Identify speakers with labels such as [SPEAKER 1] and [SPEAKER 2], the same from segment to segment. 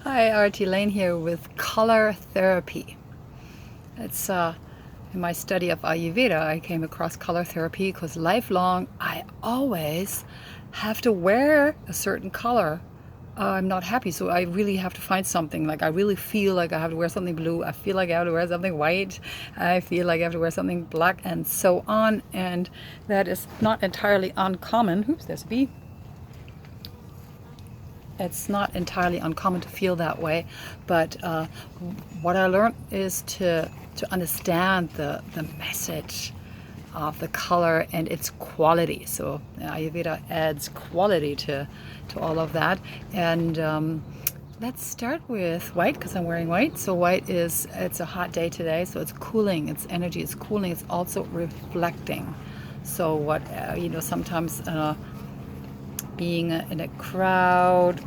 [SPEAKER 1] Hi, RT Lane here with color therapy. It's in my study of Ayurveda, I came across color therapy because lifelong I always have to wear a certain color. I'm not happy, so I really have to find something. Like I really feel like I have to wear something blue. I feel like I have to wear something white. I feel like I have to wear something black, and so on. And that is not entirely uncommon. Oops, there's a bee. It's not entirely uncommon to feel that way, but what I learned is to understand the message of the color and its quality. So Ayurveda adds quality to all of that, and let's start with white because I'm wearing white. So white is, it's a hot day today, so it's cooling. It's energy. It's cooling. It's also reflecting. So what sometimes being in a crowd,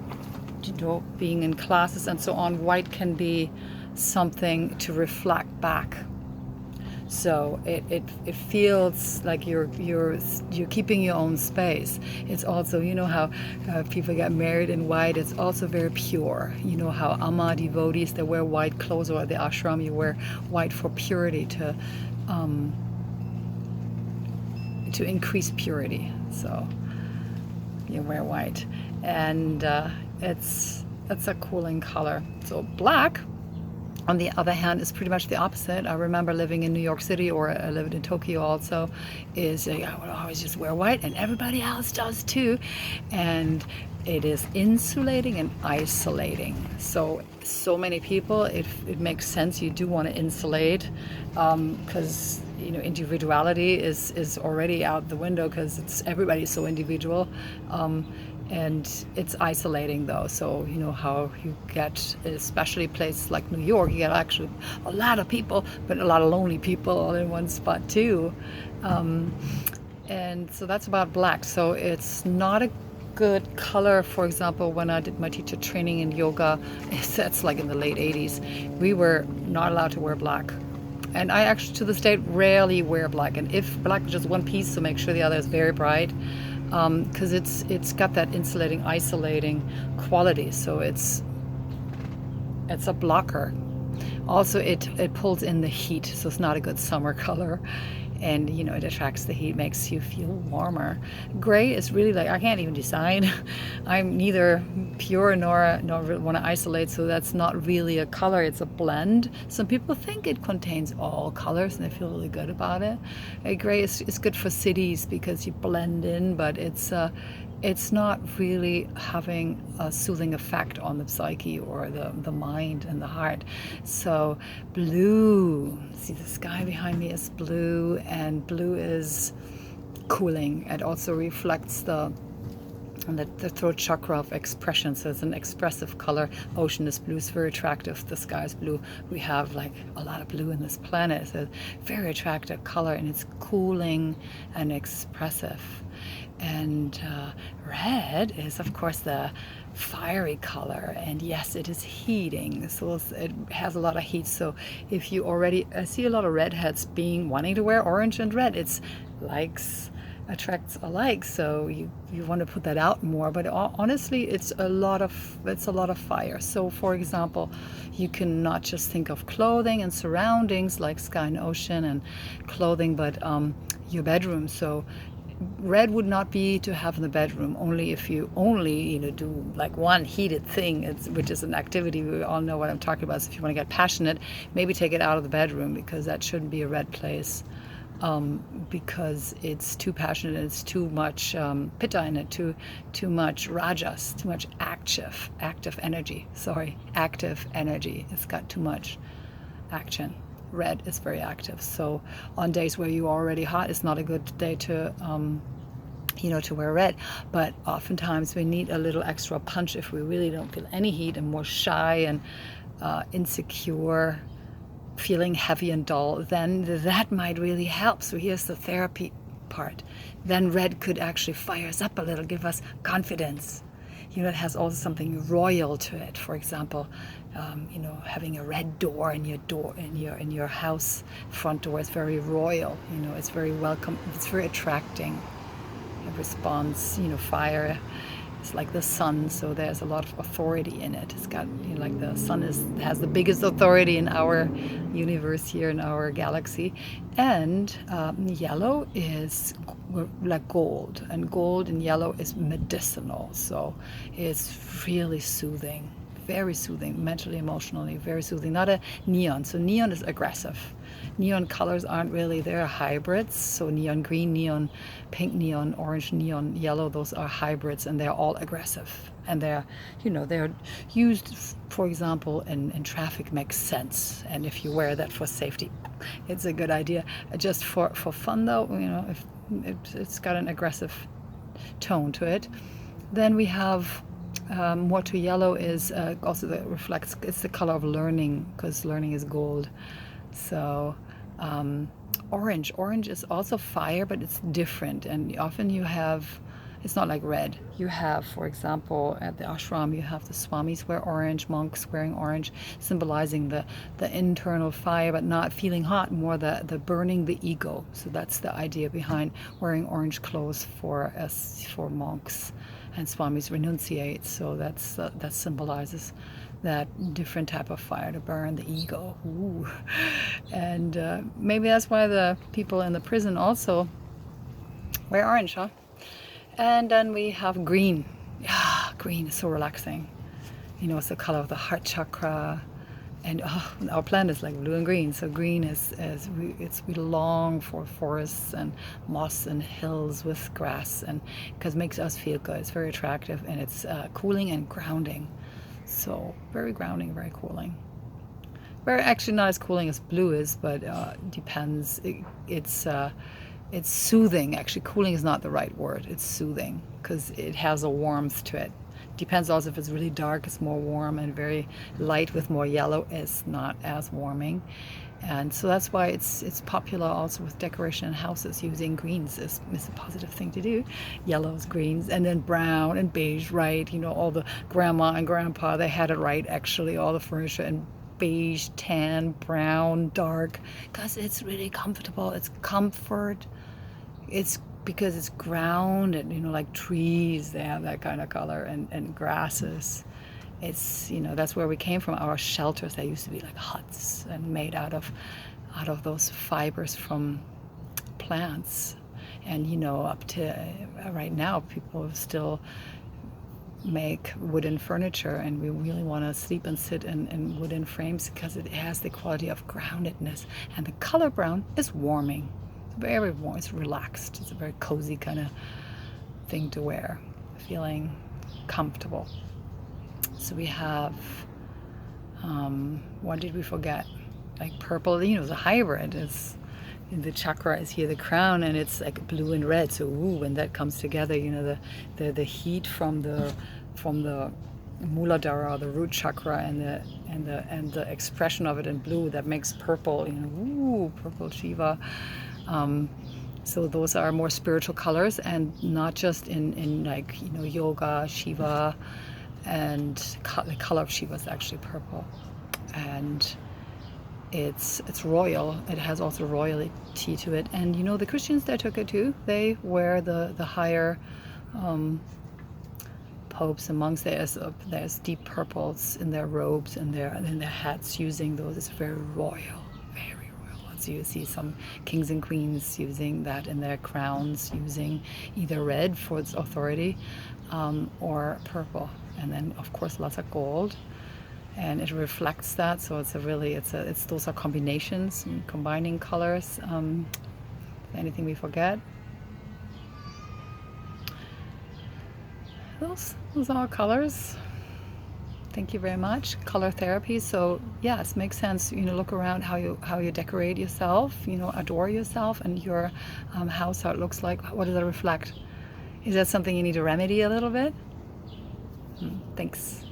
[SPEAKER 1] being in classes and so on, white can be something to reflect back. So it feels like you're keeping your own space. It's also, you know how people get married in white. It's also very pure. You know how Amma devotees, they wear white clothes, or at the ashram you wear white for purity, to increase purity. So you wear white, and it's a cooling color. So black, on the other hand, is pretty much the opposite. I remember living in New York City, or I lived in Tokyo also, is I would always just wear white, and everybody else does too, and it is insulating and isolating. So many people, it makes sense. You do want to insulate, because individuality is already out the window because it's everybody's so individual. And it's isolating though. So you know how you get, especially places like New York, you get actually a lot of people, but a lot of lonely people all in one spot too. Um, and so that's about black. So it's not a good color. For example, when I did my teacher training in yoga, that's like in the late 80s, we were not allowed to wear black. And I actually, to this day, rarely wear black. And if black is just one piece, so make sure the other is very bright, because it's got that insulating, isolating quality. So it's a blocker. Also, it pulls in the heat, so it's not a good summer color. And it attracts the heat, makes you feel warmer. Gray is really like, I can't even decide. I'm neither pure nor really want to isolate, so that's not really a color. It's a blend. Some people think it contains all colors and they feel really good about it. Gray is good for cities because you blend in, but it's not really having a soothing effect on the psyche or the mind and the heart. So blue, see the sky behind me is blue, and blue is cooling. It also reflects the throat chakra of expression, so it's an expressive color. Ocean is blue, it's very attractive. The sky is blue. We have like a lot of blue in this planet. It's a very attractive color, and it's cooling and expressive. And red is, of course, the fiery color, and yes, it is heating, so it has a lot of heat. So if you already, I see a lot of redheads wanting to wear orange and red. It's likes attracts alike, so you want to put that out more. But honestly, it's a lot of fire. So for example, you can not just think of clothing and surroundings like sky and ocean and clothing, but your bedroom. So red would not be to have in the bedroom, only if you only do like one heated thing, which is an activity. We all know what I'm talking about. So if you want to get passionate, maybe take it out of the bedroom, because that shouldn't be a red place, because it's too passionate and it's too much pitta in it, too much rajas, too much active energy. Sorry, active energy. It's got too much action. Red is very active. So on days where you're already hot, it's not a good day to to wear red. But oftentimes we need a little extra punch if we really don't feel any heat and more shy and insecure, feeling heavy and dull, then that might really help. So here's the therapy part. Then red could actually fire us up a little, give us confidence. It has also something royal to it. For example, having a red door in your house front door is very royal. It's very welcome. It's very attracting. It responds, fire, It's like the sun, so there's a lot of authority in it. It's got, you know, like the sun has the biggest authority in our universe here, in our galaxy. And yellow is like gold, and gold and yellow is medicinal, so it's really soothing, very soothing, mentally, emotionally, very soothing. Not a neon. So neon is aggressive. Neon colors aren't really, they're hybrids. So neon green, neon pink, neon orange, neon yellow, those are hybrids, and they're all aggressive. And they're, you know, they're used, for example, in traffic, makes sense. And if you wear that for safety, it's a good idea. Just for fun though, you know, if it's got an aggressive tone to it. Then we have more to yellow is also that reflects, it's the color of learning, because learning is gold. So orange is also fire, but it's different, and often you have, it's not like red. You have, for example, at the ashram, you have the swamis wear orange, monks wearing orange, symbolizing the internal fire, but not feeling hot, more the burning the ego. So that's the idea behind wearing orange clothes for us, for monks, and swamis renunciate. So that's that symbolizes that different type of fire to burn the ego. Ooh. And maybe that's why the people in the prison also wear orange, huh? And then we have green. Yeah, green is so relaxing. You know, it's the color of the heart chakra. And our planet is like blue and green. So green is we long for forests and moss and hills with grass, and because it makes us feel good. It's very attractive, and it's cooling and grounding. So very grounding, very cooling. Very, actually not as cooling as blue is, but depends. It's soothing. Actually, cooling is not the right word. It's soothing because it has a warmth to it. Depends also, if it's really dark, it's more warm, and very light with more yellow is not as warming. And so that's why it's popular also with decoration in houses. Using greens is a positive thing to do. Yellows, greens, and then brown and beige, right? You know, all the grandma and grandpa, they had it right, actually, all the furniture in beige, tan, brown, dark, because it's really comfortable. It's comfort. It's because it's grounded, you know, like trees, they have that kind of color, and grasses. It's, you know, that's where we came from. Our shelters, they used to be like huts and made out of those fibers from plants. And, you know, up to right now, people still make wooden furniture, and we really want to sleep and sit in wooden frames because it has the quality of groundedness. And the color brown is warming. Very warm. It's relaxed. It's a very cozy kind of thing to wear, feeling comfortable. So we have, what did we forget? Like purple, you know, the hybrid is, the chakra is here, the crown, and it's like blue and red. So ooh, when that comes together, you know, the heat from the Muladhara, the root chakra, and the expression of it in blue, that makes purple, you know, ooh, purple Shiva. So those are more spiritual colors, and not just in like, you know, yoga, Shiva, and the color of Shiva is actually purple, and it's royal. It has also royalty to it. And you know, the Christians, they took it too. They wear the higher popes and monks. There's deep purples in their robes and in their hats, using those. It's very royal, very royal. So you see some kings and queens using that in their crowns, using either red for its authority, or purple. And then of course lots of gold, and it reflects that. So those are combinations, combining colors. Anything we forget? Those are colors. Thank you very much. Color therapy. So yes, makes sense. You know, look around how you decorate yourself. You know, adore yourself and your house, how it looks like. What does it reflect? Is that something you need to remedy a little bit? Thanks.